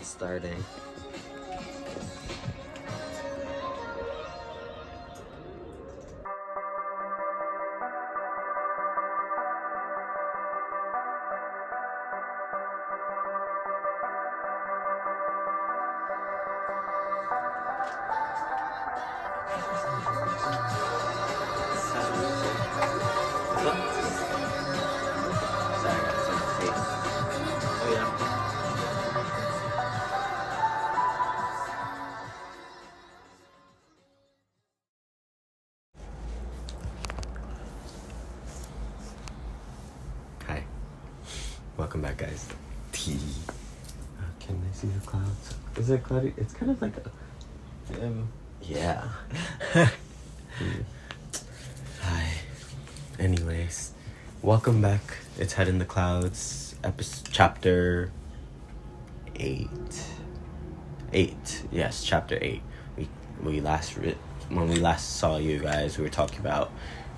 Starting. Hi. Welcome back, guys. Can I see the clouds? Is it cloudy? It's kind of like a... Yeah. Hi. Anyways, welcome back. It's Head in the Clouds, chapter 8. 8. Yes, chapter 8. When we last saw you guys, we were talking about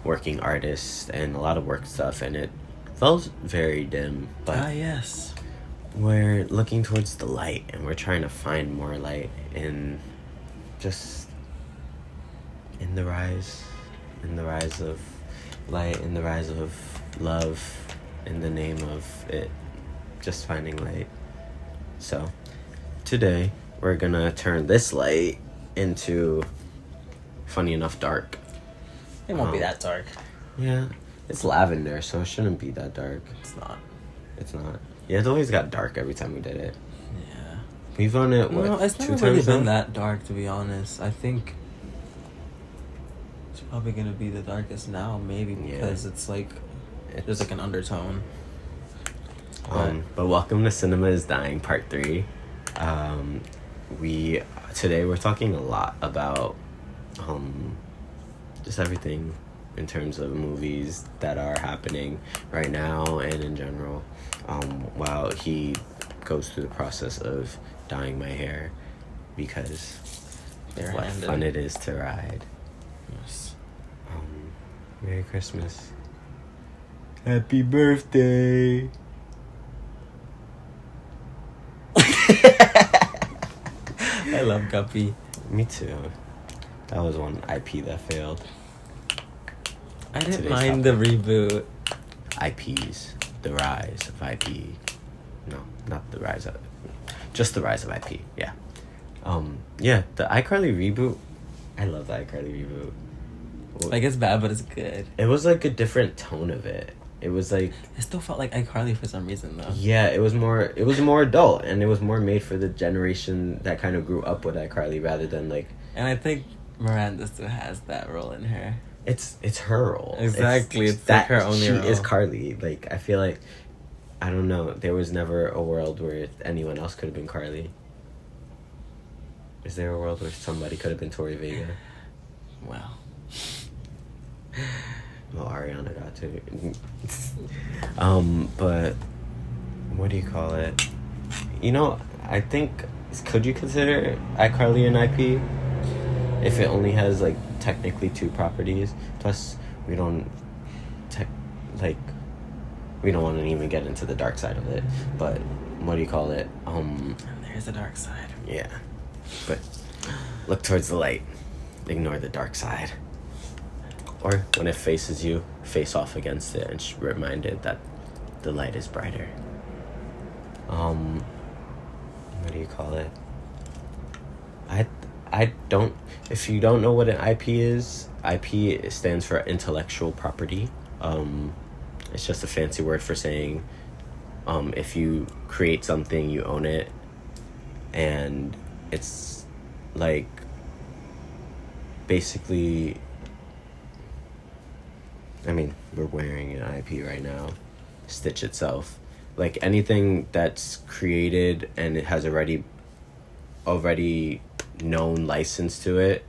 working artists and a lot of work stuff, and it felt very dim. But yes. We're looking towards the light, and we're trying to find more light in the rise of light, in the rise of love, in the name of it, just finding light. So today we're gonna turn this light into, funny enough, dark. It won't be that dark. Yeah, it's lavender, so it shouldn't be that dark. It's not. Yeah, it always got dark every time we did it. Yeah. We've done it, what, no, it's 2 never times really been now? that dark, to be honest. I think it's probably gonna be the darkest now, maybe, because it's like there's like an undertone. But welcome to Cinema is Dying Part 3. Today we're talking a lot about just everything in terms of movies that are happening right now and in general, while he goes through the process of dyeing my hair, because what fun it is to ride. Yes. Merry Christmas. Happy birthday. I love Guppy. Me too. That was one IP that failed. I didn't Today's mind the reboot. IPs. The rise of IP. No, not the rise of... Just the rise of IP, yeah. Yeah, the iCarly reboot. I love the iCarly reboot. Like, it's bad, but it's good. It was like a different tone of it. It was like... It still felt like iCarly for some reason, though. Yeah, it was more adult, and it was more made for the generation that kind of grew up with iCarly rather than like... And I think Miranda still has that role in her. It's her role. Exactly, it's that like her only role. She is Carly. Like, I feel like, I don't know, there was never a world where anyone else could have been Carly. Is there a world where somebody could have been Tori Vega? Well, Ariana got to. But what do you call it? You know, I think, could you consider iCarly an IP if it only has like technically 2 properties? Plus, we don't want to even get into the dark side of it. But what do you call it? there's a dark side. Yeah, but look towards the light. Ignore the dark side. Or when it faces you, face off against it and reminded that the light is brighter. What do you call it? I don't... If you don't know what an IP is, IP stands for intellectual property. It's just a fancy word for saying if you create something, you own it. And it's like basically... I mean, we're wearing an IP right now. Stitch itself. Like, anything that's created and it has already known license to it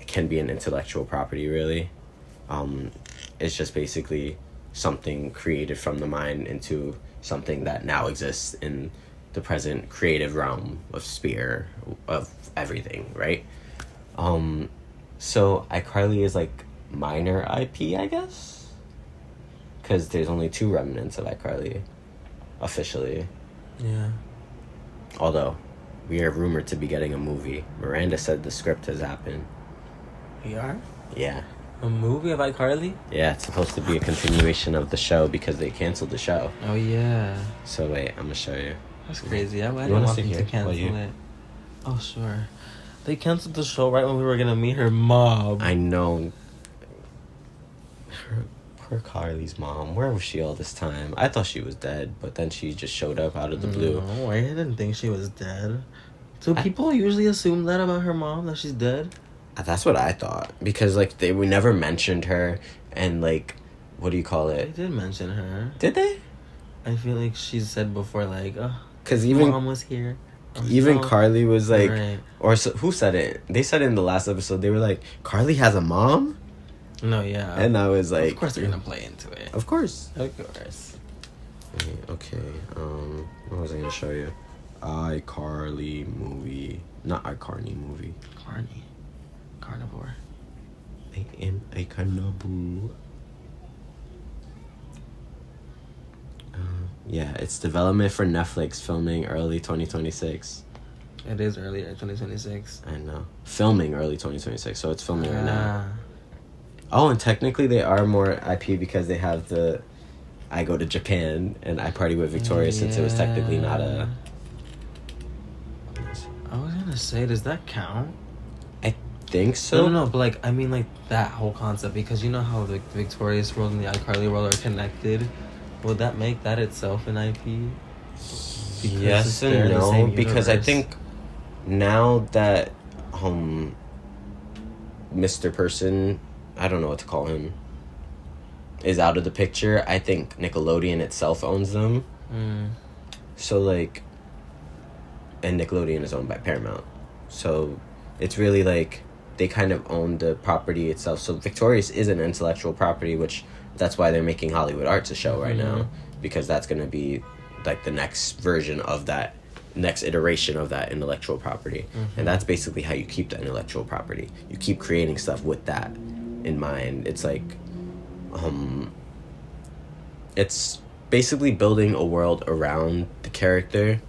can be an intellectual property, really. It's just basically something created from the mind into something that now exists in the present creative realm of sphere of everything, right? So iCarly is like minor IP, I guess, because there's only 2 remnants of iCarly officially. Yeah. Although we are rumored to be getting a movie. Miranda said the script has happened. We are? Yeah. A movie of iCarly? Yeah, it's supposed to be a continuation of the show because they canceled the show. Oh, yeah. So wait, I'm gonna show you. That's crazy. I You didn't wanna want sit them to here? cancel it. Oh, sure. They canceled the show right when we were going to meet her mom. I know. Poor Carly's mom. Where was she all this time? I thought she was dead, but then she just showed up out of the blue. No, I didn't think she was dead. So people usually assume that about her mom, that she's dead? That's what I thought. Because, like, we never mentioned her, and, like, what do you call it? They did mention her. Did they? I feel like she said before, like, because even mom was here. Even Carly was like, right. Or so, who said it? They said it in the last episode. They were like, Carly has a mom? No, yeah. And I was like, of course they're gonna play into it. Of course. Of course. Okay. What was I gonna show you? iCarly movie, not iCarly movie. Carnivore. I am a carnivore. Yeah, it's development for Netflix, filming early 2026. It is early 2026. I know. Filming early 2026, so it's filming right now. Oh, and technically they are more IP because they have the I Go to Japan and I Party with Victoria since it was technically not a... I was gonna say, does that count? I think so. No, but like, I mean like that whole concept, because you know how the Victorious world and the iCarly world are connected. Would that make that itself an IP? Yes and no, because I think now that Mr. Person, I don't know what to call him, is out of the picture, I think Nickelodeon itself owns them. So like, and Nickelodeon is owned by Paramount, so it's really like they kind of own the property itself. So Victorious is an intellectual property, which that's why they're making Hollywood Arts a show right now, because that's going to be like the next version of that, next iteration of that intellectual property. And that's basically how you keep the intellectual property. You keep creating stuff with that in mind. It's like it's basically building a world around the character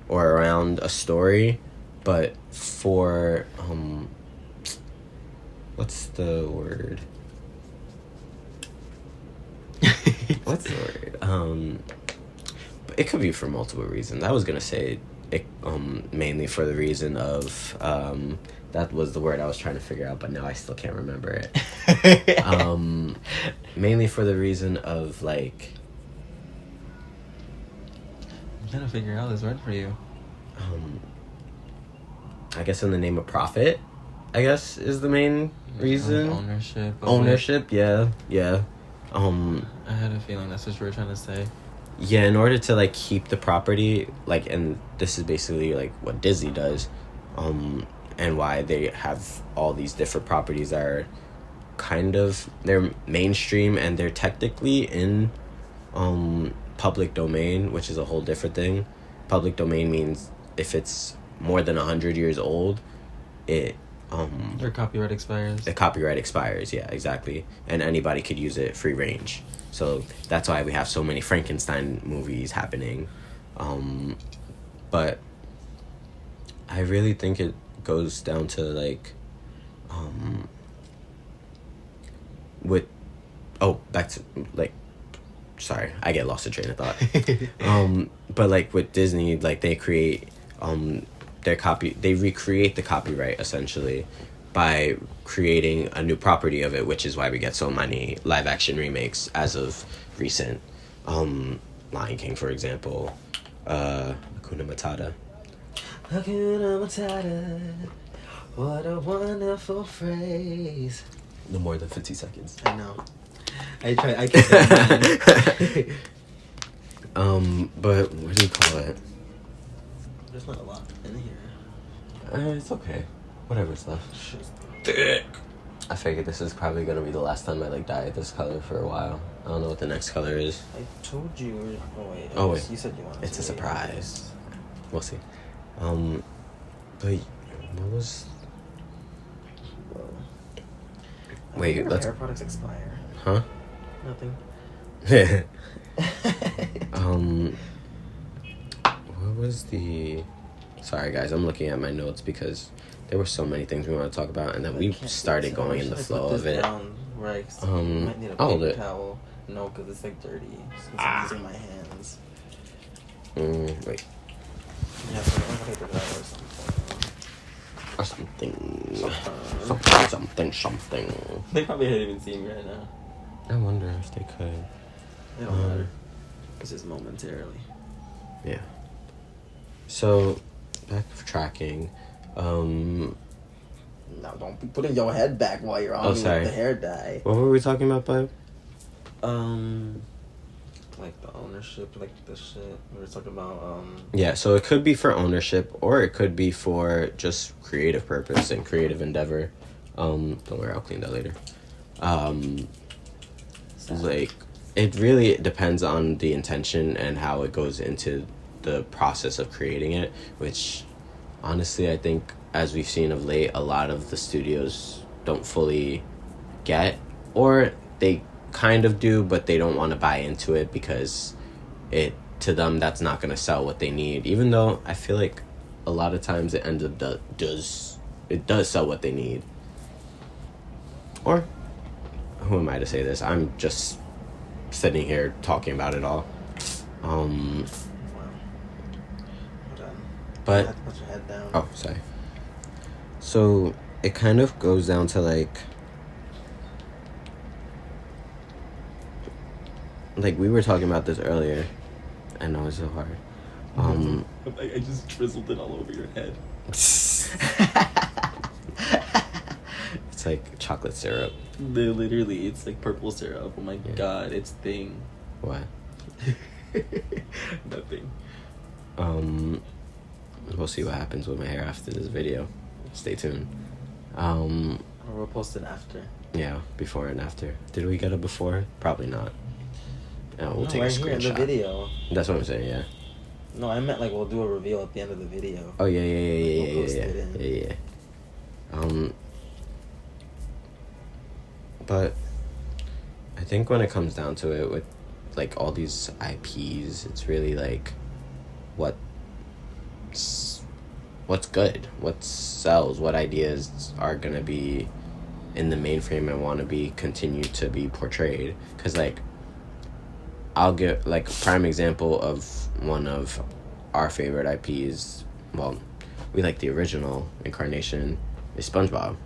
or around a story, but for what's the word? What's the word? It could be for multiple reasons. I was gonna say it mainly for the reason of that was the word I was trying to figure out, but now I still can't remember it. Mainly for the reason of like, I'm trying to figure out this word for you. I guess in the name of profit, I guess is the main reason. Ownership, yeah. I had a feeling that's what you were trying to say. Yeah, in order to like keep the property, like, and this is basically like what Disney does, and why they have all these different properties that are kind of, they're mainstream and they're technically in public domain, which is a whole different thing. Public domain means if it's more than 100 years old, it their copyright expires. The copyright expires, yeah, exactly. And anybody could use it free range. So that's why we have so many Frankenstein movies happening. But I really think it goes down to like back to like, sorry, I get lost in train of thought. But like with Disney, like they create they recreate the copyright essentially by creating a new property of it, which is why we get so many live action remakes as of recent. Lion King, for example. Hakuna Matata. Hakuna Matata. What a wonderful phrase. No more than 50 seconds. I know. I can't. But what do you call it? There's not a lot in here. It's okay. Whatever's left. Thick. I figured this is probably gonna be the last time I like dye this color for a while. I don't know what the next color is. I told you. Oh wait. You said you wanted. It's a surprise. We'll see. But what was? Wait, let's. Hair products expire. Huh? Nothing. What was the Sorry, guys. I'm looking at my notes because there were so many things we want to talk about, and then we started going in the flow of it. Right. Might need a I'll hold it. Towel. No, because it's like dirty. Since I'm using my hands. Wait. Yeah, so I'm gonna paper towel or something. Something. They probably haven't even seen me right now. I wonder if they could. It don't matter. It's just momentarily. Yeah. So, back to tracking. No, don't be putting your head back while you're on with the hair dye. What were we talking about, babe? Like the ownership, like the shit we were talking about. Yeah, so it could be for ownership, or it could be for just creative purpose and creative endeavor. Don't worry, I'll clean that later. Like, it really depends on the intention and how it goes into the process of creating it, which honestly I think, as we've seen of late, a lot of the studios don't fully get, or they kind of do, but they don't want to buy into it because to them that's not going to sell what they need, even though I feel like a lot of times it ends up does sell what they need. Or who am I to say this? I'm just sitting here talking about it all. But put your head down. Oh, sorry. So it kind of goes down to like we were talking about this earlier. I know it's so hard. I just drizzled it all over your head. It's like chocolate syrup. Literally, it's like purple syrup. Oh my god, it's thing. What? Nothing. We'll see what happens with my hair after this video. Stay tuned. Or we'll post it after. Yeah, before and after. Did we get a before? Probably not. We'll take a screenshot. Here in the video. That's what I'm saying. Yeah. No, I meant like we'll do a reveal at the end of the video. Oh yeah. But I think when it comes down to it, with like all these IPs, it's really like what's good, what sells, what ideas are gonna be in the mainframe and want to be continued to be portrayed. Because like, I'll give like a prime example of one of our favorite IPs. Well, we like the original incarnation is SpongeBob,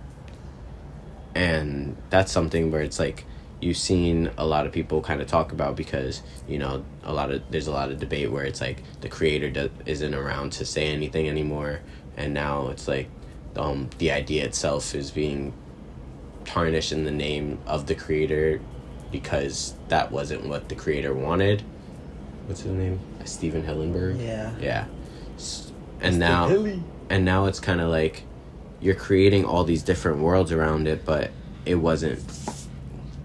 and that's something where it's like you've seen a lot of people kind of talk about, because you know there's a lot of debate where it's like the creator isn't around to say anything anymore, and now it's like the idea itself is being tarnished in the name of the creator because that wasn't what the creator wanted. What's his name? Steven Hillenburg. Yeah. And now it's kind of like you're creating all these different worlds around it, but it wasn't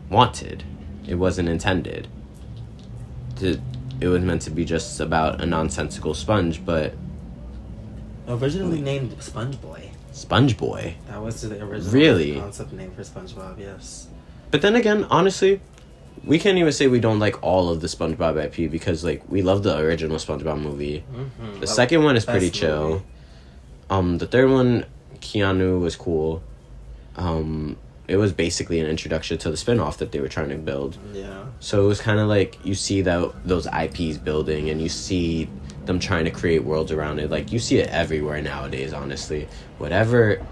wanted. It wasn't intended. It was meant to be just about a nonsensical sponge, but originally named Sponge Boy. Sponge Boy. That was the original concept name for SpongeBob. Yes. But then again, honestly, we can't even say we don't like all of the SpongeBob IP, because like we love the original SpongeBob movie. Mm-hmm. The second one is pretty chill. The third one, Keanu was cool. It was basically an introduction to the spin-off that they were trying to build. Yeah. So it was kind of like you see those IPs building, and you see them trying to create worlds around it. Like you see it everywhere nowadays, honestly. Whatever,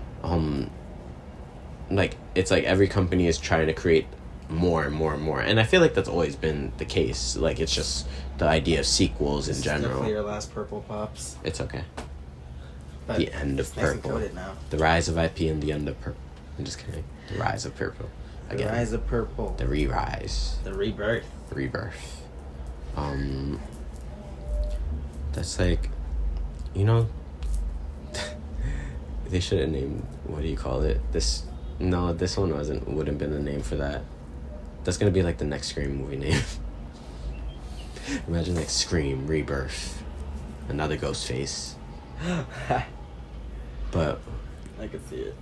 like it's like every company is trying to create more and more and more, and I feel like that's always been the case. Like it's just the idea of sequels in general. Definitely your last Purple Pops. It's okay. But the end of Purple. Nice now. The rise of IP and the end of Purple. I'm just kidding. The rise of Purple. Again. The rise of Purple. The re-rise. The rebirth. Rebirth. That's like, you know, they should have named, what do you call it? This one wouldn't been the name for that. That's gonna be like the next Scream movie name. Imagine like Scream Rebirth, another Ghostface. But I can see it.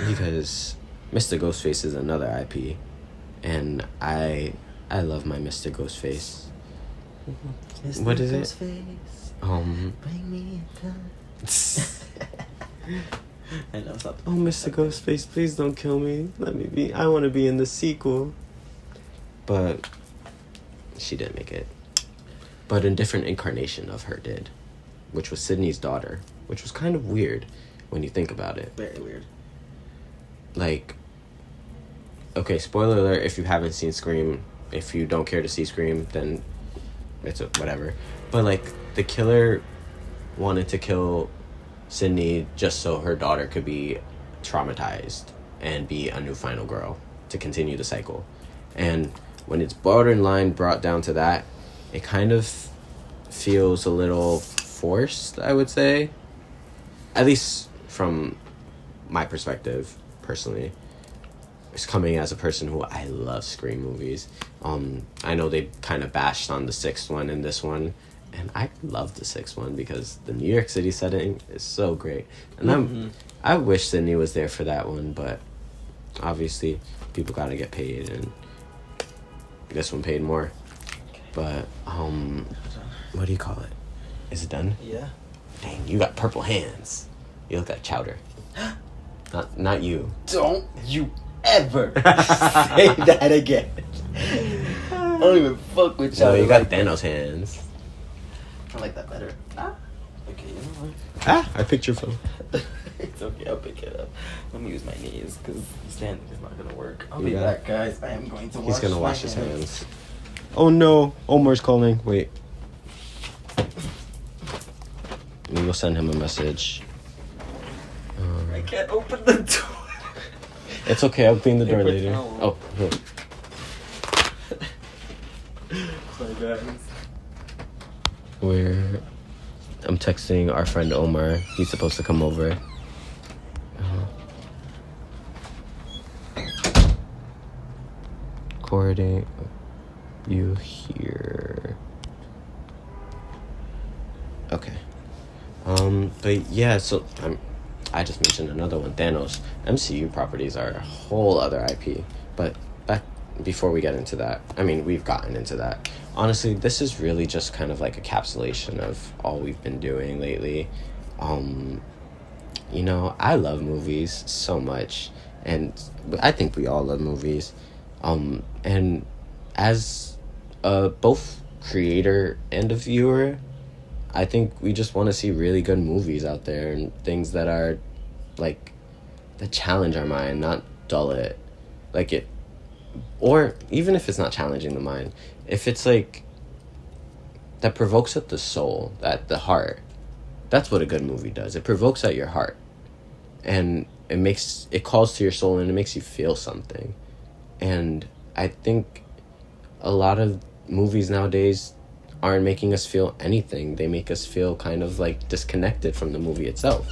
Because Mr. Ghostface is another IP, and I love my Mr. Ghostface. Mr. What is Ghostface, it? bring me I know something. Oh, Mr. Ghostface, please don't kill me. Let me be. I want to be in the sequel. But she didn't make it. But a different incarnation of her did, which was Sydney's daughter, which was kind of weird when you think about it. Very weird. Like, okay, spoiler alert if you haven't seen Scream. If you don't care to see Scream, then it's whatever. But, like, the killer wanted to kill Sydney just so her daughter could be traumatized and be a new final girl to continue the cycle. And when it's borderline brought down to that, it kind of feels a little forced, I would say. At least from my perspective, personally. It's coming as a person who I love Scream movies. I know they kind of bashed on the 6th one and this one. And I love the 6th one because the New York City setting is so great. And I wish Sydney was there for that one, but obviously people gotta get paid, and this one paid more. But, what do you call it? Is it done? Yeah. Dang, you got purple hands. You look like Chowder. Not you. Don't you ever say that again. I don't even fuck with No, you. you got Thanos hands. I like that better. Okay, you know what? I picked your phone. It's okay, I'll pick it up. Let me use my knees, because standing is not gonna work. I'll You be got back, guys. I am going to wash He's gonna my wash his hands. Oh no, Omar's calling. Wait. We'll send him a message. I can't open the door. It's okay, I'll clean the door Paper later. towel. Oh, here. Sorry, guys. I'm texting our friend Omar. He's supposed to come over. Recording you here. Okay. But yeah, so I just mentioned another one, Thanos. MCU properties are a whole other IP. But back before we get into that, I mean, we've gotten into that. Honestly, this is really just kind of like a capsulation of all we've been doing lately. You know, I love movies so much, and I think we all love movies. And as both creator and a viewer, I think we just want to see really good movies out there, and things that are like that challenge our mind, not dull it. Like it, or even if it's not challenging the mind, if it's like that provokes at the soul, at the heart. That's what a good movie does. It provokes at your heart, and it calls to your soul, and it makes you feel something. And I think a lot of movies nowadays aren't making us feel anything. They make us feel kind of like disconnected from the movie itself.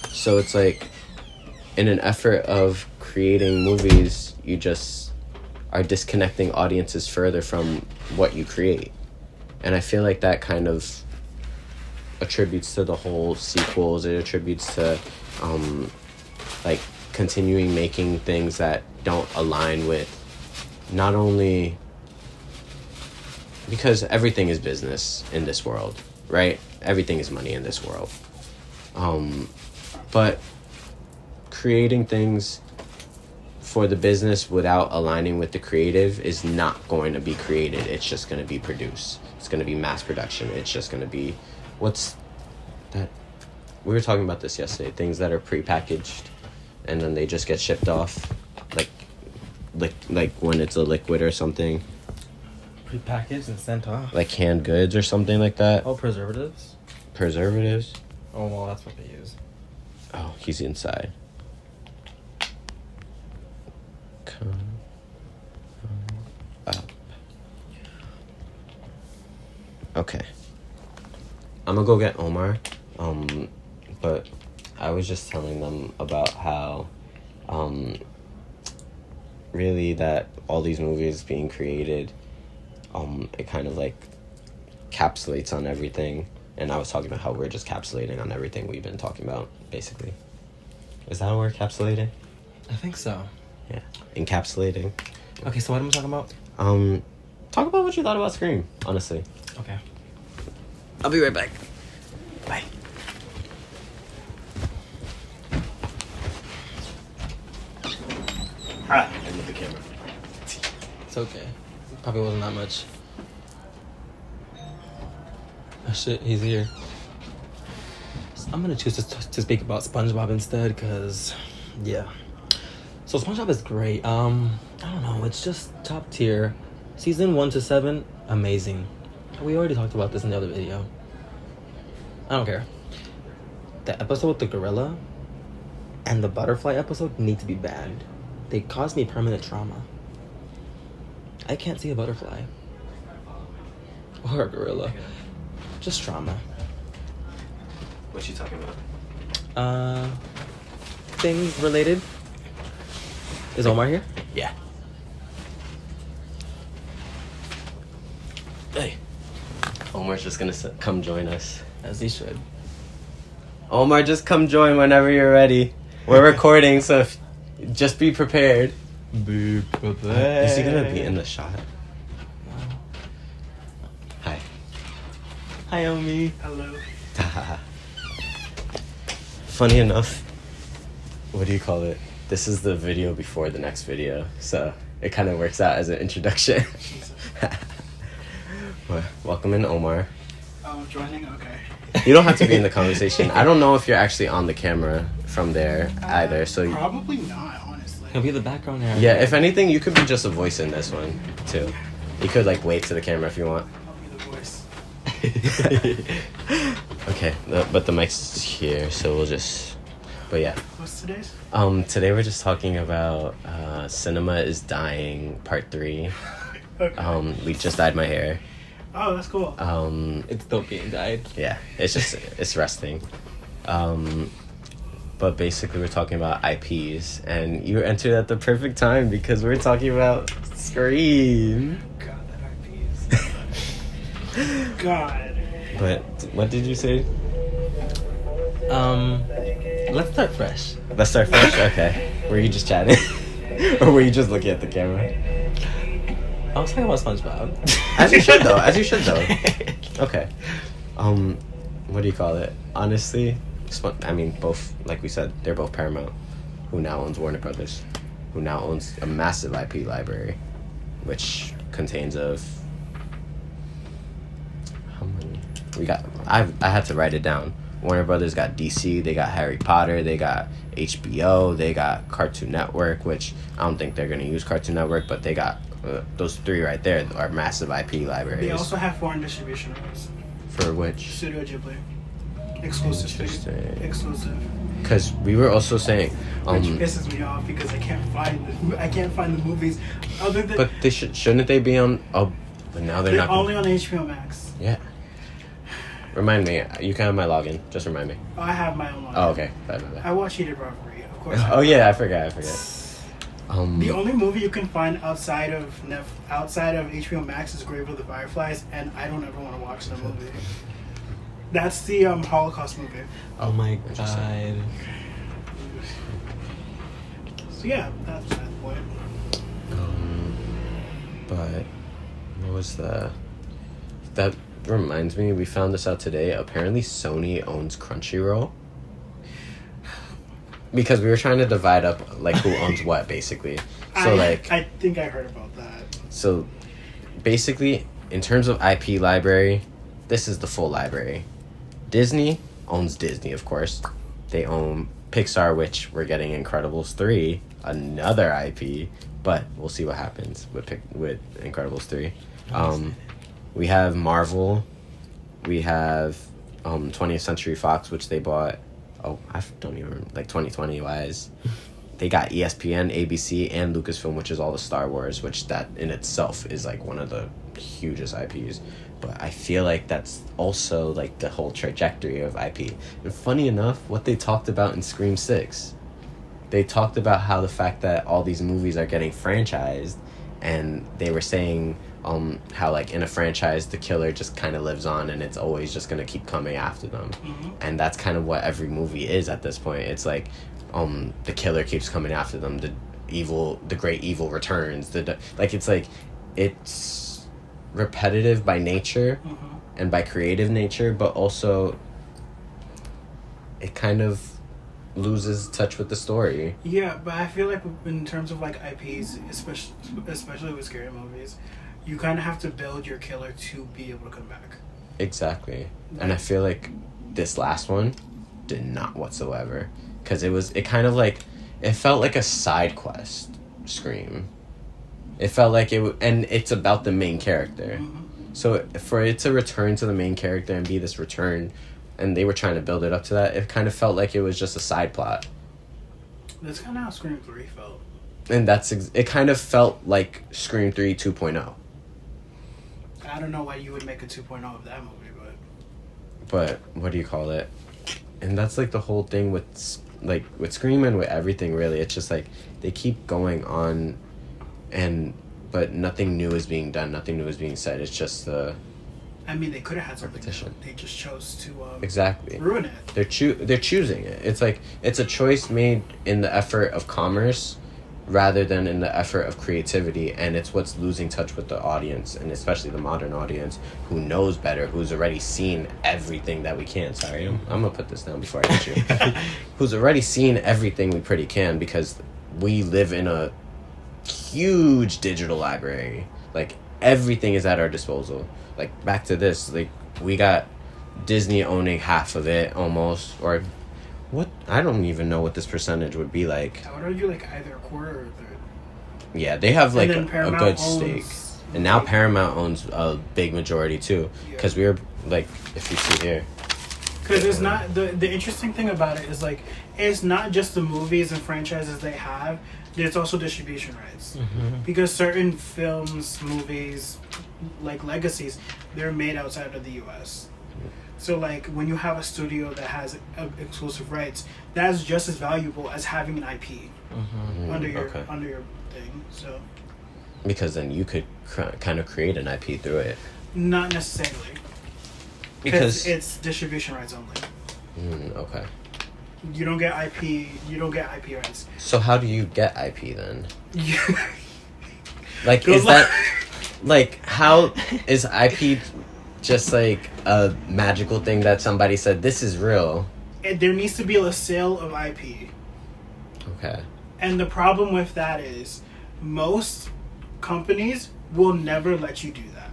So it's like, in an effort of creating movies, you just are disconnecting audiences further from what you create. And I feel like that kind of attributes to the whole sequels. It attributes to like continuing making things that don't align with, not only because everything is business in this world, right? Everything is money in this world. But creating things for the business without aligning with the creative is not going to be created. It's just going to be produced. It's going to be mass production. It's just going to be, what's that? We were talking about this yesterday. Things that are prepackaged and then they just get shipped off, like when it's a liquid or something. Prepackaged and sent off. Like canned goods or something like that. Oh, preservatives? Preservatives? Oh, well, that's what they use. Oh, he's inside. Come up. Okay. I'm gonna go get Omar. But I was just telling them about how, really that all these movies being created, it kind of like capsulates on everything. And I was talking about how we're just capsulating on everything we've been talking about, basically. Is that a word, capsulating? I think so. Yeah. Encapsulating. Okay, so what am I talking about? Talk about what you thought about Scream, honestly. Okay. I'll be right back. Bye. It's okay. Probably wasn't that much. Oh shit, he's here. So I'm gonna choose to speak about SpongeBob instead, cause yeah. So SpongeBob is great. I don't know. It's just top tier. Season 1 to 7, amazing. We already talked about this in the other video. I don't care. The episode with the gorilla and the butterfly episode need to be banned. They caused me permanent trauma. I can't see a butterfly or a gorilla. Just trauma. What you talking about? Things related. Is Omar here? Yeah. Hey. Omar's just gonna come join us. As he should. Omar, just come join whenever you're ready. We're recording, so just be prepared. Be prepared. Is he gonna be in the shot? Hi. Hi, Omi. Hello. Funny enough, what do you call it? This is the video before the next video, so it kind of works out as an introduction. Well, welcome in, Omar. Oh, joining? Okay. You don't have to be in the conversation. I don't know if you're actually on the camera from there either, so... Probably not, honestly. He'll be the background there. Yeah, if anything, you could be just a voice in this one, too. You could, like, wave to the camera if you want. I'll be the voice. Okay, but the mic's here, so we'll just... But yeah. What's today's? Today we're just talking about Cinema is Dying, Part 3. Okay. We just dyed my hair. Oh, that's cool. It's still being dyed. Yeah, it's resting. But basically we're talking about IPs, and you entered at the perfect time because we're talking about Scream. God, that IPs. God. But what did you say? Let's start fresh. Let's start fresh? Okay. Were you just chatting? Or were you just looking at the camera? I was talking about SpongeBob. As you should though. Okay. What do you call it? Honestly, I mean, both, like we said, they're both Paramount, who now owns Warner Brothers, who now owns a massive IP library, which contains of how many? I had to write it down. Warner Brothers got DC, they got Harry Potter, they got HBO, they got Cartoon Network, which I don't think they're gonna use Cartoon Network, but they got those three right there are massive IP libraries. They also have foreign distribution rights. For which? Studio Ghibli. Exclusive. Interesting. Exclusive. Because we were also saying, Which pisses me off because I can't find the movies other than. but they shouldn't they be on? Oh, but now they're not. Only on HBO Max. Yeah. Remind me. You can have my login. Just remind me. I have my own. Oh, okay. Bye. I watch Heated Revelry, of course. Oh yeah, I forgot. The only movie you can find outside of HBO Max is Grave of the Fireflies, and I don't ever want to watch that movie. That's the Holocaust movie. Oh my Interesting. god. So yeah, that's that point. But what was that reminds me, we found this out today. Apparently Sony owns Crunchyroll. Because we were trying to divide up like who owns what basically. So I think I heard about that. So basically in terms of IP library, this is the full library. Disney owns Disney, of course. They own Pixar, which we're getting Incredibles 3, another IP, but we'll see what happens with Incredibles 3. We have Marvel. We have 20th Century Fox, which they bought. Oh, I don't even remember, like 2020 wise. They got ESPN, ABC, and Lucasfilm, which is all the Star Wars, which that in itself is like one of the hugest IPs. But I feel like that's also like the whole trajectory of IP. And funny enough, what they talked about in Scream 6, they talked about how the fact that all these movies are getting franchised, and they were saying how like in a franchise the killer just kind of lives on and it's always just going to keep coming after them. Mm-hmm. And that's kind of what every movie is at this point. It's like the killer keeps coming after them, the great evil returns, it's repetitive by nature. Mm-hmm. And by creative nature, but also it kind of loses touch with the story. Yeah, but I feel like in terms of like IPs, especially with scary movies, you kind of have to build your killer to be able to come back. Exactly. And I feel like this last one did not whatsoever, because it kind of like, it felt like a side quest. Scream, it felt like and it's about the main character. So for it to return to the main character and be this return, and they were trying to build it up to that, it kind of felt like it was just a side plot. That's kind of how Scream 3 felt. And it kind of felt like Scream 3 2.0. I don't know why you would make a 2.0 of that movie, but what do you call it? And that's like the whole thing with Scream and with everything, really. It's just like they keep going on, but nothing new is being done, nothing new is being said. It's just I mean, they could have had something repetition. new. They just chose to exactly ruin it. They're choosing it. It's like it's a choice made in the effort of commerce rather than in the effort of creativity, and it's what's losing touch with the audience, and especially the modern audience who knows better, who's already seen everything that we can. Sorry, I'm gonna put this down before I hit you. Who's already seen everything we pretty can, because we live in a huge digital library. Like, everything is at our disposal. Like, back to this, like, we got Disney owning half of it almost, or what? I don't even know what this percentage would be like. I would argue like either a quarter or a third. Yeah, they have like a Paramount good stake. And now Paramount owns a big majority too. Because we were, like, if you see here. Because it's not, the interesting thing about it is, like, it's not just the movies and franchises they have, there's also distribution rights. Because certain films, movies, like legacies, they're made outside of the U.S. So, like, when you have a studio that has exclusive rights, that's just as valuable as having an IP under your thing. So, because then you could kind of create an IP through it. Not necessarily. Because it's distribution rights only. Okay. You don't get IP. You don't get IP rights. So how do you get IP then? Yeah. Like, Good is luck. that like, how is IP just like a magical thing that somebody said this is real? And there needs to be a sale of IP. Okay. And the problem with that is most companies will never let you do that.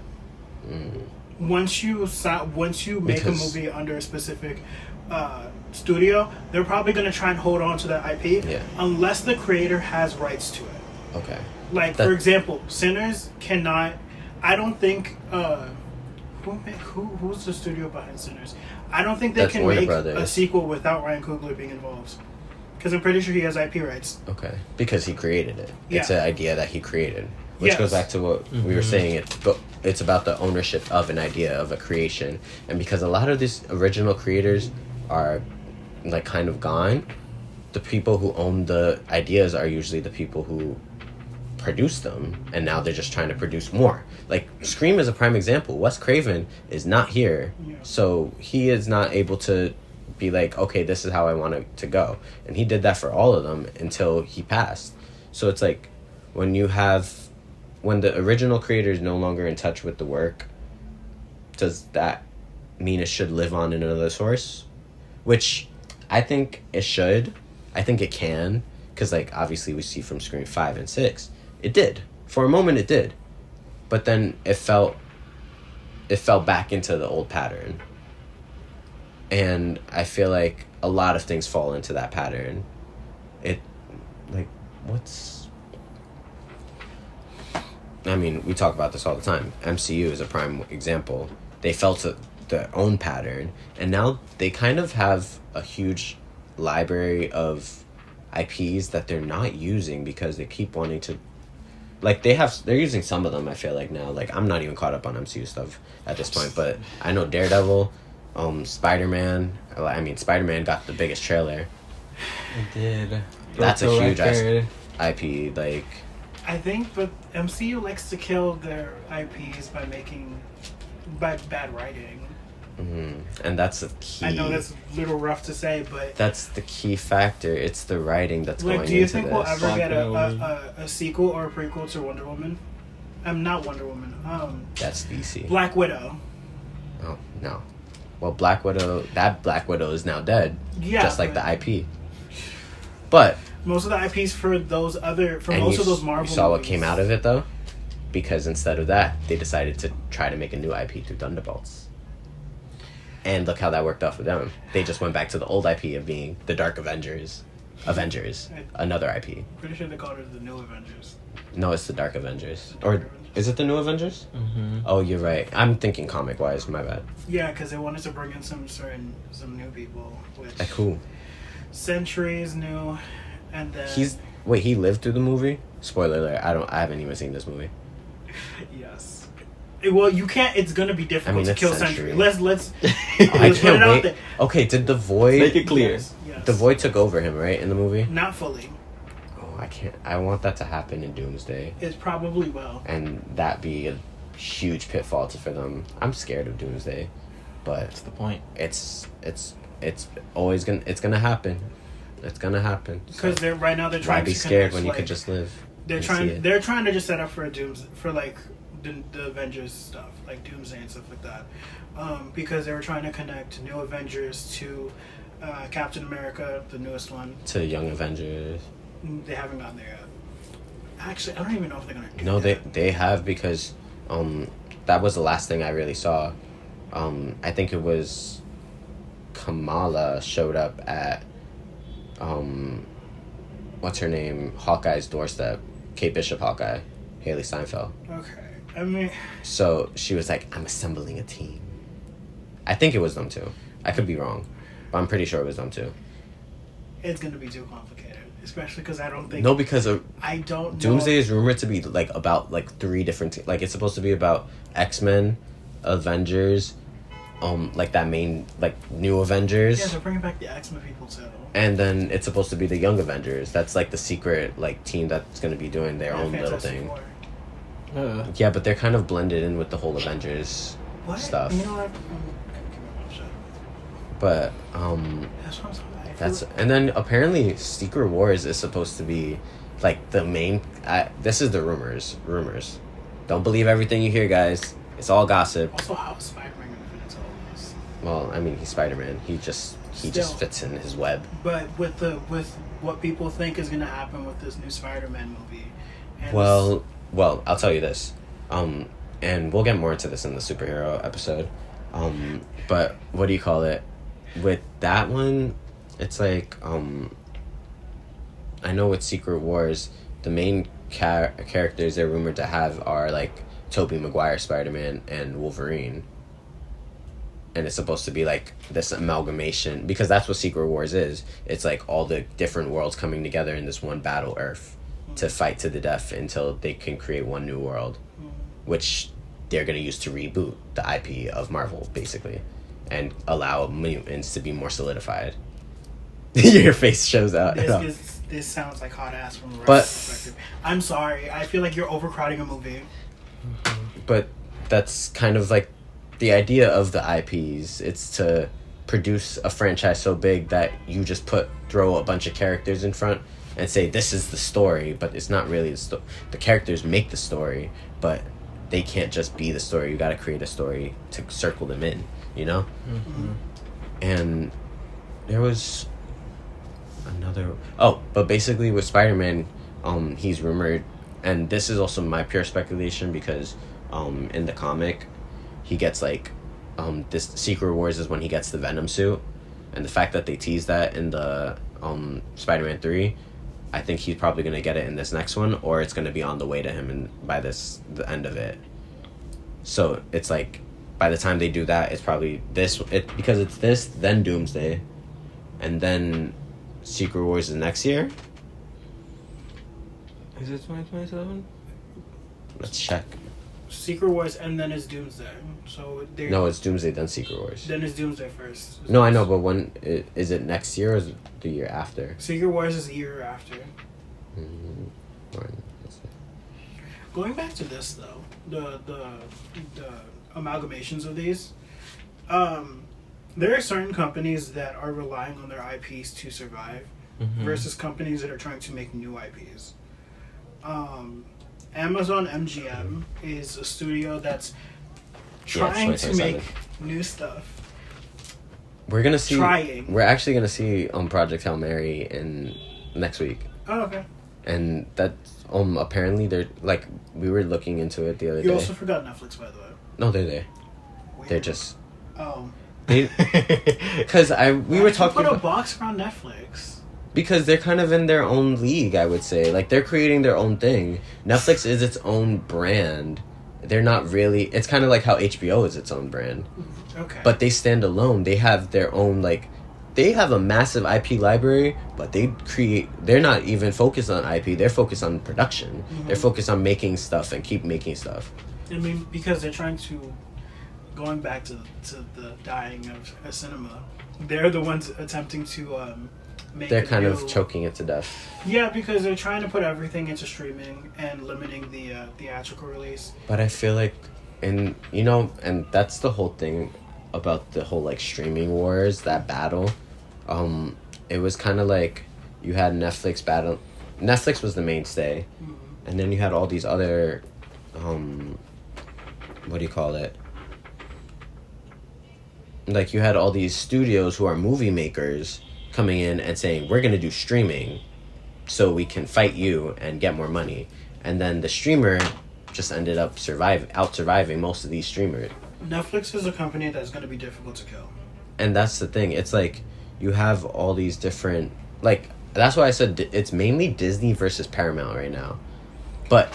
Once you make a movie under a specific studio, they're probably going to try and hold on to that IP unless the creator has rights to it. Okay. Like, for example, Sinners cannot. I don't think. Who's the studio behind Sinners? I don't think they can make a sequel without Ryan Coogler being involved. Because I'm pretty sure he has IP rights. Okay. Because he created it. Yeah. It's an idea that he created. Which goes back to what we were saying. It's about the ownership of an idea, of a creation. And because a lot of these original creators are, like, kind of gone, the people who own the ideas are usually the people who produce them, and now they're just trying to produce more. Like, Scream is a prime example. Wes Craven is not here, so he is not able to be like, okay, this is how I want it to go. And he did that for all of them until he passed. So it's like, when the original creator is no longer in touch with the work, does that mean it should live on in another source? Which I think it should. I think it can, because, like, obviously we see from Scream 5 and 6, it did. For a moment it did. But then it fell back into the old pattern. And I feel like a lot of things fall into that pattern. I mean, we talk about this all the time. MCU is a prime example. They fell to their own pattern, and now they kind of have a huge library of IPs that they're not using because they keep wanting to. Like, they're using some of them, I feel like, now. Like, I'm not even caught up on MCU stuff at this point, but I know Daredevil, Spider-Man. I mean, Spider-Man got the biggest trailer. It did. That's a huge IP, like. I think, but MCU likes to kill their IPs by bad writing. And that's the key. I know that's a little rough to say, but that's the key factor. It's the writing that's going into this. Do you think we'll ever get a sequel or a prequel to Wonder Woman? Not Wonder Woman. That's DC. Black Widow. Oh no. Well, Black Widow is now dead. Yeah. Just like the IP. But most of the IPs for those most of those Marvel. You saw what movies. came out of it though, because instead of that, they decided to try to make a new IP through Thunderbolts. And look how that worked out for them. They just went back to the old IP of being the Dark Avengers, another IP. Pretty sure they called it the New Avengers. No, it's the Dark Avengers. Or is it the New Avengers? Mm-hmm. Oh, you're right. I'm thinking comic wise. My bad. Yeah, because they wanted to bring in some new people. Which Like who? Sentry is new, and then he lived through the movie. Spoiler alert! I haven't even seen this movie. Yes. Well, you can't. It's gonna be difficult to kill Sentry. Let's. I can't wait. Okay, did the Void make it clear? Yes. The Void took over him, right, in the movie? Not fully. Oh, I can't. I want that to happen in Doomsday. It probably will. And that be a huge pitfall for them. I'm scared of Doomsday, but That's the point. It's always gonna happen. It's gonna happen. Because so they're trying. Why be to scared connect, when you like, could just live? They're trying to just set up for the Avengers stuff, like Doomsday and stuff like that, because they were trying to connect New Avengers to Captain America, the newest one. To Young Avengers. They haven't gotten there yet. Actually, I don't even know if they're gonna do No, that. they have, because that was the last thing I really saw. I think it was Kamala showed up at what's her name? Hawkeye's doorstep. Kate Bishop Hawkeye. Haley Steinfeld. Okay. I mean, So she was like, I'm assembling a team. I think it was them too. I could be wrong, but I'm pretty sure it was them too. it's gonna be too complicated, especially because I don't think. No, because I don't. Doomsday know. is rumored to be like about like 3 different like it's supposed to be about X-Men, Avengers, like that main like New Avengers. Yeah, they're bringing back the X-Men people too. And then it's supposed to be the Young Avengers. That's like the secret like team that's going to be doing their own little Fantastic thing. Four. Yeah, but they're kind of blended in with the whole Avengers What? stuff. You know what? Shut up. But That's what I'm talking about. that's and then apparently Secret Wars is supposed to be like the main. This is the rumors. Rumors. Don't believe everything you hear, guys. It's all gossip. Also, how is Spider-Man gonna fit into all this? Well, I mean, he's Spider-Man. He just fits in his web. But with what people think is gonna happen with this new Spider-Man movie. And Well, I'll tell you this, and we'll get more into this in the superhero episode. But what do you call it? With that one, it's like I know with Secret Wars, the main characters they're rumored to have are like Tobey Maguire Spider-Man and Wolverine. And it's supposed to be like this amalgamation, because that's what Secret Wars is. It's like all the different worlds coming together in this one battle Earth to fight to the death until they can create one new world, which they're going to use to reboot the IP of Marvel, basically, and allow mutants to be more solidified. Your face shows out. This sounds like hot ass from a But- perspective. I'm sorry. I feel like you're overcrowding a movie. But that's kind of like the idea of the IPs. It's to produce a franchise so big that you just throw a bunch of characters in front and say this is the story, but it's not really the characters make the story, but they can't just be the story. You got to create a story to circle them in, you know. And there was another but basically with Spider-Man, he's rumored, and this is also my pure speculation, because in the comic he gets like this Secret Wars is when he gets the Venom suit, and the fact that they teased that in the Spider-Man 3, I think he's probably going to get it in this next one, or it's going to be on the way to him and by the end of it. So it's like by the time they do that, it's probably because it's this, then Doomsday, and then Secret Wars is next year. Is it 2027? Let's check. Secret Wars and then it's Doomsday. So No, it's Doomsday then Secret Wars. Then it's Doomsday first. No, I know, but when is it next year or is it the year after? Secret Wars is a year after. Right. Going back to this though, the amalgamations of these, there are certain companies that are relying on their IPs to survive, versus companies that are trying to make new IPs. Amazon MGM is a studio that's trying to make new stuff. We're gonna see. Trying. We're actually gonna see Project Hail Mary in next week. Oh, okay. And that apparently they're like, we were looking into it the other day. You also forgot Netflix, by the way. No, they're there. Weird. They're just Oh. because we were talking put a about, box around Netflix. because they're kind of in their own league, I would say. Like, they're creating their own thing. Netflix is its own brand. They're not really... It's kind of like how HBO is its own brand. Okay. But they stand alone. They have their own, like... They have a massive IP library, but they create... They're not even focused on IP. They're focused on production. Mm-hmm. They're focused on making stuff and keep making stuff. I mean, because they're trying to... Going back to the dying of cinema, they're the ones attempting to... They're kind of choking it to death. Yeah, because they're trying to put everything into streaming and limiting the theatrical release. But I feel like, and you know, and that's the whole thing about the whole like streaming wars, that battle. It was kind of like you had Netflix battle. Netflix was the mainstay, and then you had all these other, what do you call it? Like, you had all these studios who are movie makers coming in and saying, we're going to do streaming so we can fight you and get more money. And then the streamer just ended up out-surviving most of these streamers. Netflix is a company that's going to be difficult to kill. And that's the thing. It's like, you have all these different... Like, that's why I said it's mainly Disney versus Paramount right now. But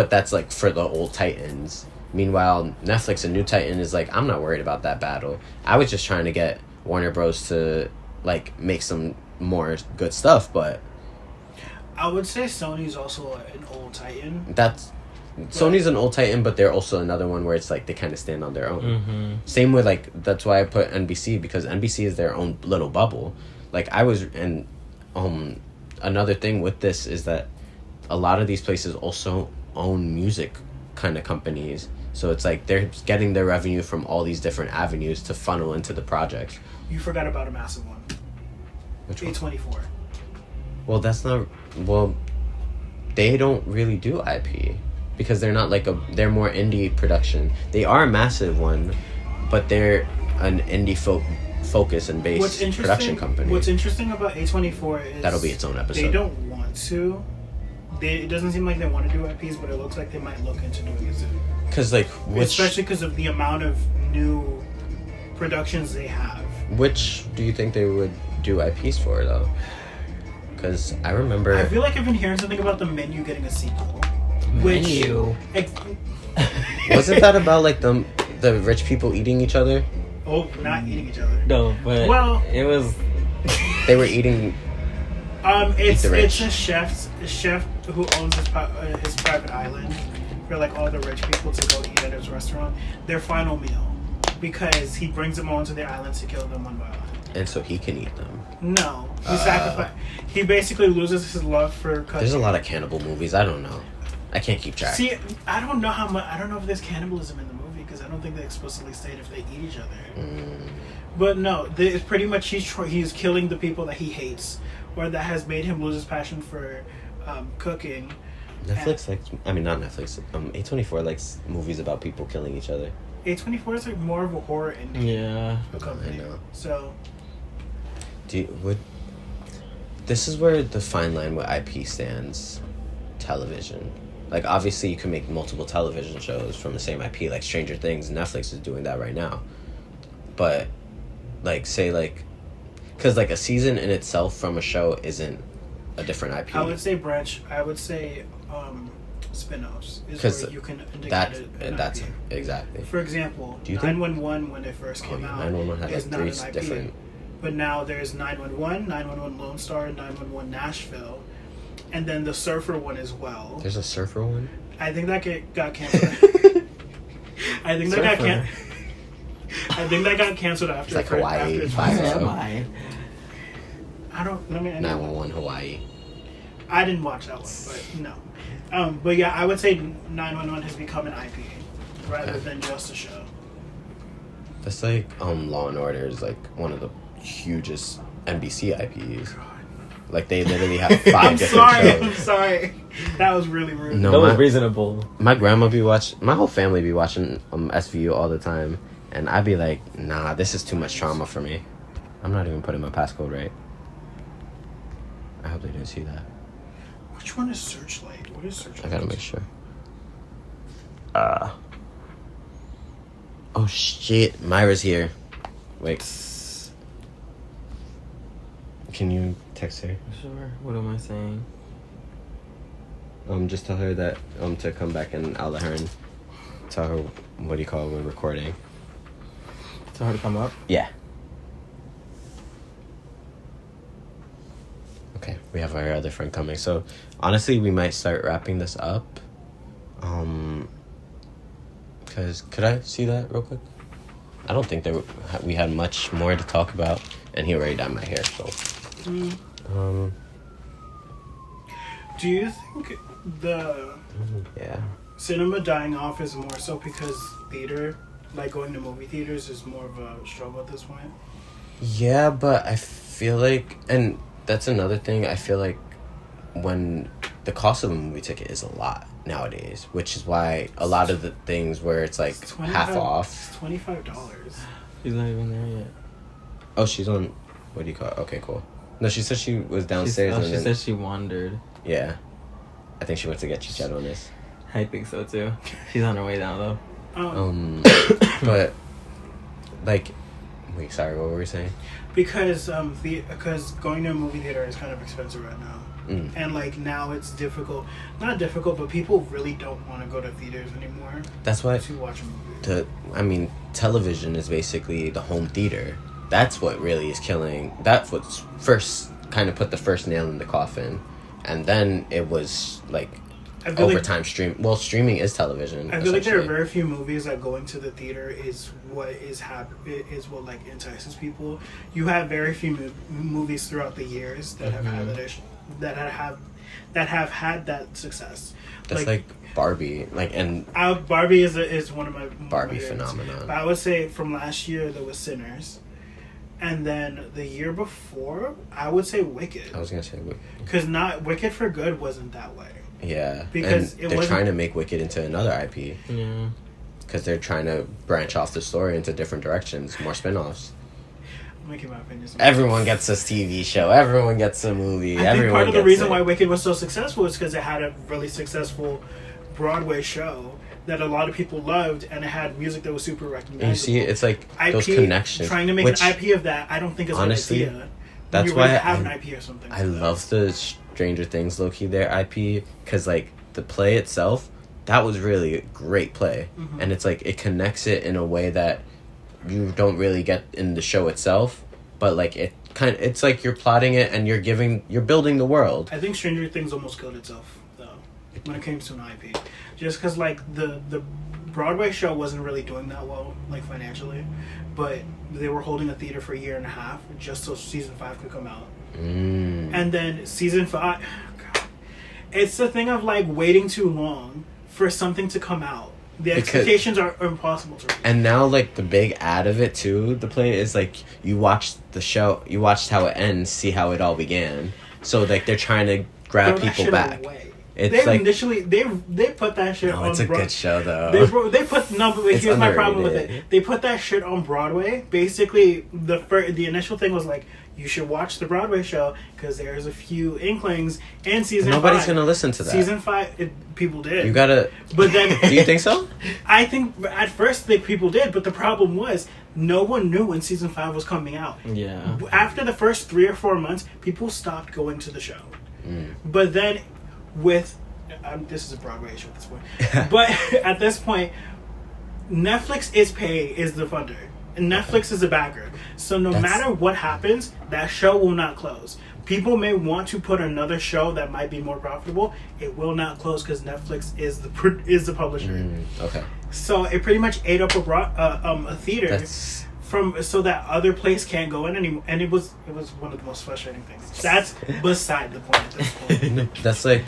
that's, like, for the old titans. Meanwhile, Netflix, a new titan, is like, I'm not worried about that battle. I was just trying to get Warner Bros. To... like, make some more good stuff, but I would say Sony's also an old titan. Sony's an old titan, but they're also another one where it's like they kind of stand on their own. Mm-hmm. Same with, like, that's why I put NBC, because NBC is their own little bubble. Like, another thing with this is that a lot of these places also own music kind of companies, so it's like they're getting their revenue from all these different avenues to funnel into the projects. You forgot about a massive one. Which one? A24. Well, that's not... Well, they don't really do IP. Because they're not like they're more indie production. They are a massive one, but they're an indie focus and based production company. What's interesting about A24 is... That'll be its own episode. They don't want to. It doesn't seem like they want to do IPs, but it looks like they might look into doing it soon. Because, like... Especially because of the amount of new productions they have. Which do you think they would do IPs for, though? Because I remember... I feel like I've been hearing something about The Menu getting a sequel. Menu? Wasn't that about, like, the rich people eating each other? Oh, not eating each other. No, but... Well... It was... They were eating... It's a chef who owns his private island for, like, all the rich people to go eat at his restaurant. Their final meal. Because he brings them all to the islands to kill them one by one. And so he can eat them. No. He basically loses his love for cooking. There's a lot of cannibal movies. I don't know. I can't keep track. See, I don't know how much... I don't know if there's cannibalism in the movie, because I don't think they explicitly state if they eat each other. But no, it's pretty much he's killing the people that he hates, or that has made him lose his passion for cooking. Netflix not Netflix. A24 likes movies about people killing each other. A24 is like more of a horror indie company. I know. So, this is where the fine line with IP stands. Television. Like, obviously, you can make multiple television shows from the same IP, like Stranger Things. Netflix is doing that right now. But, like, say, like... Because, like, a season in itself from a show isn't a different IP. I would say spin-offs is where you can indicate that's IP. Exactly. For example, 911 when it first came out 911 had, is like, not three an IP. different... But now there's 911, 911 Lone Star, 911 Nashville, and then the Surfer one as well. There's a Surfer one? I think that got canceled. I think that got canceled after. It's like Hawaii 5. I don't. 911 Hawaii. I didn't watch that one, but no. But yeah, I would say 911 has become an IP rather than just a show. That's like Law and Order is like one of the hugest NBC IPs. Like, they literally have 5 different shows. I'm sorry. That was really rude. No, that was reasonable. My whole family be watching SVU all the time, and I'd be like, nah, this is too much trauma for me. I'm not even putting my passcode right. I hope they didn't see that. Which one is Searchlight? What is Searchlight? I gotta make sure. Oh shit, Myra's here. Wait. Can you text her? Sure. What am I saying? Just tell her that to come back and I'll let her and tell her we're recording. Tell her to come up? Yeah. Okay, we have our other friend coming. So honestly we might start wrapping this up. Because could I see that real quick? I don't think we had much more to talk about, and he already dyed my hair. So, do you think the cinema dying off is more so because theater, like going to movie theaters, is more of a struggle at this point? Yeah, but I feel like, and that's another thing. I feel like when the cost of a movie ticket is a lot nowadays, which is why a lot of the things where it's like half off. It's $25. She's not even there yet. Oh, she's on. What do you call it? Okay, cool. No, she said she was downstairs. She said she wandered. Yeah, I think she went to get chicharrones. I think so too. She's on her way down though. But like, wait, sorry, what were we saying? Because going to a movie theater is kind of expensive right now. And like now it's not difficult, but people really don't want to go to theaters anymore. That's why to watch a movie. Television is basically the home theater. That's what really is killing. That's what's first kind of put the first nail in the coffin, and then it was like over time streaming is television. I feel like there are very few movies that going to the theater is what like entices people. You have very few movies throughout the years that have had that have had that success. That's like Barbie, Barbie is one of my Barbie phenomenon. But I would say from last year there was Sinners, and then the year before I would say Wicked. I was gonna say Wicked because not Wicked for Good wasn't that way. Yeah, because they're trying to make Wicked into another IP. Yeah, because they're trying to branch off the story into different directions, more spin-offs. Making my opinion. Everyone gets a TV show. Everyone gets a movie. I think part of the reason why Wicked was so successful is because it had a really successful Broadway show that a lot of people loved, and it had music that was super recognizable. And you see, it's like IP, those connections. Trying to make an IP of that, I don't think is honestly, an idea. That's why I have an IP or something. I love the Stranger Things low-key their IP, because like the play itself, that was really a great play, and it's like it connects it in a way that you don't really get in the show itself, but like it's like you're plotting it and you're building the world. I think Stranger Things almost killed itself though when it came to an IP, just because like the Broadway show wasn't really doing that well like financially, but they were holding a theater for a year and a half just so season 5 could come out, and then season 5, God, it's the thing of like waiting too long for something to come out. The expectations are impossible to reach. And now, like, the big ad of it, too, the play, is, like, you watched the show, you watched how it ends, see how it all began. So, like, they're trying to grab people back. They put that shit on it's a good show, though. Here's my problem with it. They put that shit on Broadway. Basically, the initial thing was, like, you should watch the Broadway show because there's a few inklings in season 5. Nobody's gonna listen to that. Season 5, people did. You gotta. But then, do you think so? I think at first people did, but the problem was no one knew when season 5 was coming out. Yeah. After the first 3 or 4 months, people stopped going to the show. But then, with this is a Broadway issue at this point. But at this point, Netflix is the funder. And Netflix is a backer. So no matter what happens, that show will not close. People may want to put another show that might be more profitable. It will not close because Netflix is the publisher. Okay. So it pretty much ate up a theater so that other place can't go in anymore. And it was one of the most frustrating things. That's beside the point at this point. That's like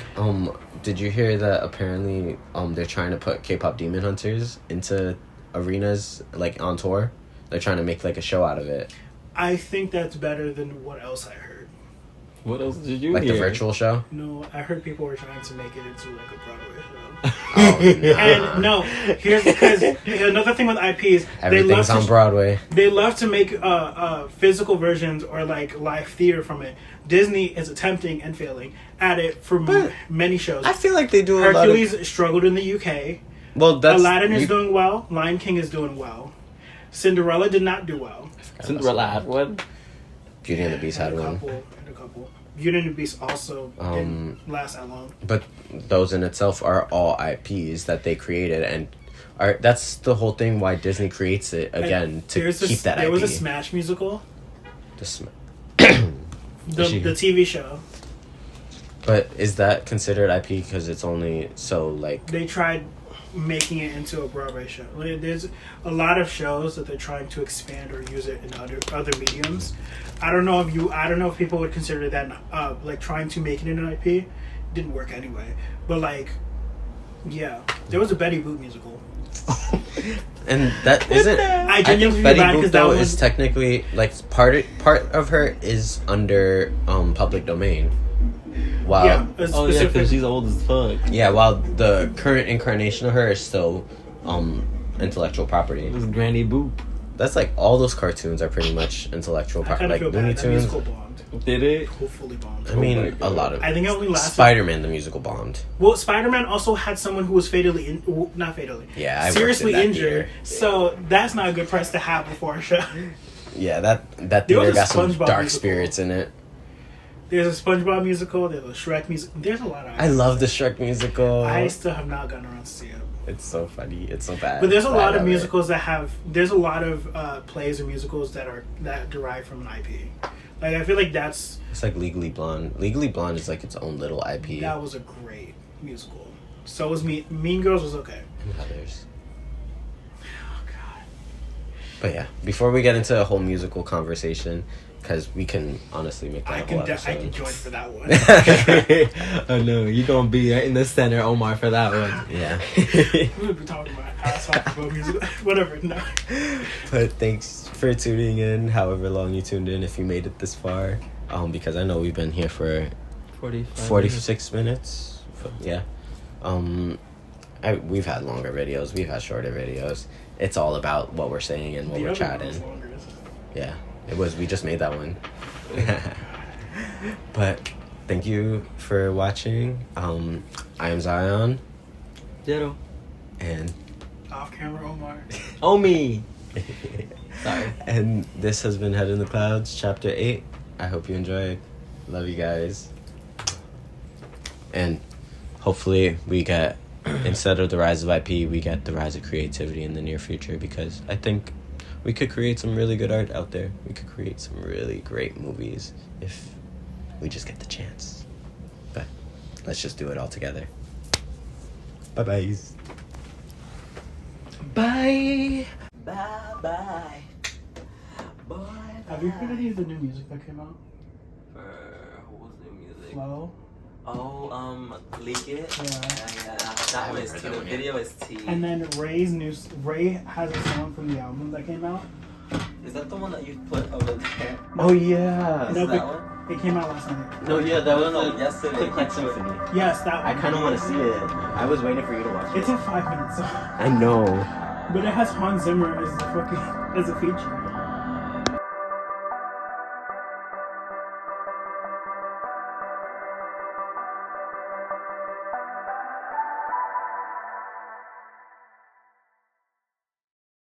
did you hear that apparently they're trying to put K-pop Demon Hunters into arenas like on tour? They're trying to make like a show out of it. I think that's better than what else I heard. What else did you Like hear? the virtual show? No, I heard people were trying to make it into like a Broadway show. Oh, no. And no, here's because another thing with IPs, Everything's on Broadway. They love to make physical versions or like live theater from it. Disney is attempting and failing at it for many shows. I feel like they do a lot of... Hercules struggled in the UK. Well, that's... Aladdin is doing well. Lion King is doing well. Cinderella did not do well. Cinderella had one. Beauty and the Beast had one. A couple. Beauty and the Beast also didn't last that long. But those in itself are all IPs that they created, and that's the whole thing why Disney creates it again, to keep that IP. There was a Smash musical. The The TV show. But is that considered IP because it's only so like... They tried making it into a Broadway show. Like, there's a lot of shows that they're trying to expand or use it in other mediums. I don't know if people would consider that like trying to make it an IP. Didn't work anyway. But like, yeah, there was a Betty Boop musical. And that isn't... I think Betty Boop though is technically like part of her is under public domain. Wow. Yeah, because she's old as fuck. Yeah, while the current incarnation of her is still intellectual property. It was Granny Boop. That's like all those cartoons are pretty much intellectual property. Like Looney Tunes. That musical bombed. Did it? Hopefully bombed. I mean, a lot of... I think it only lasted... Spider-Man, the musical, bombed. Well, Spider-Man also had someone who was not fatally. Yeah, I seriously worked in that injured. theater. So that's not a good price to have before a show. Yeah, that theater got some dark musical. spirits in it. There's a SpongeBob musical. There's a Shrek musical. There's a lot of... I love the Shrek musical. I still have not gotten around to see it. It's so funny. It's so bad. But there's a lot of musicals that have... There's a lot of plays and musicals that derive from an IP. Like, I feel like that's... It's like Legally Blonde. Legally Blonde is like its own little IP. That was a great musical. So was Mean Girls was okay. And others. Oh, God. But yeah, before we get into a whole musical conversation, because we can honestly make that a whole episode. I can join for that one. Oh no, you're gonna be in the center, Omar, for that one. Yeah. We're gonna be talking about ass off about music. Whatever, no. But thanks for tuning in, however long you tuned in, if you made it this far. Because I know we've been here for 46 minutes. Yeah. We've had longer videos, we've had shorter videos. It's all about what we're saying and what we're chatting. Yeah. We just made that one. But thank you for watching. I am Zion. JERØ. And off camera Omar. Omi. Sorry. And this has been Head in the Clouds, Chapter 8. I hope you enjoyed. Love you guys. And hopefully we get, instead of the rise of IP, we get the rise of creativity in the near future, because I think we could create some really good art out there. We could create some really great movies if we just get the chance. But let's just do it all together. Bye-bye. Bye. Bye-bye. Bye. Have you heard any of the new music that came out? What's new music? Flow? Oh, Leak It? Yeah. That one is T. The video is T. And then Ray has a song from the album that came out. Is that the one that you put over there? Oh, yeah. No, that one? It came out last night. No, yeah, that was No, yesterday. Click Clack Symphony. Yes, that one. I kind of want to see it. I was waiting for you to watch it. It's in 5 minutes. I know. But it has Hans Zimmer as a feature.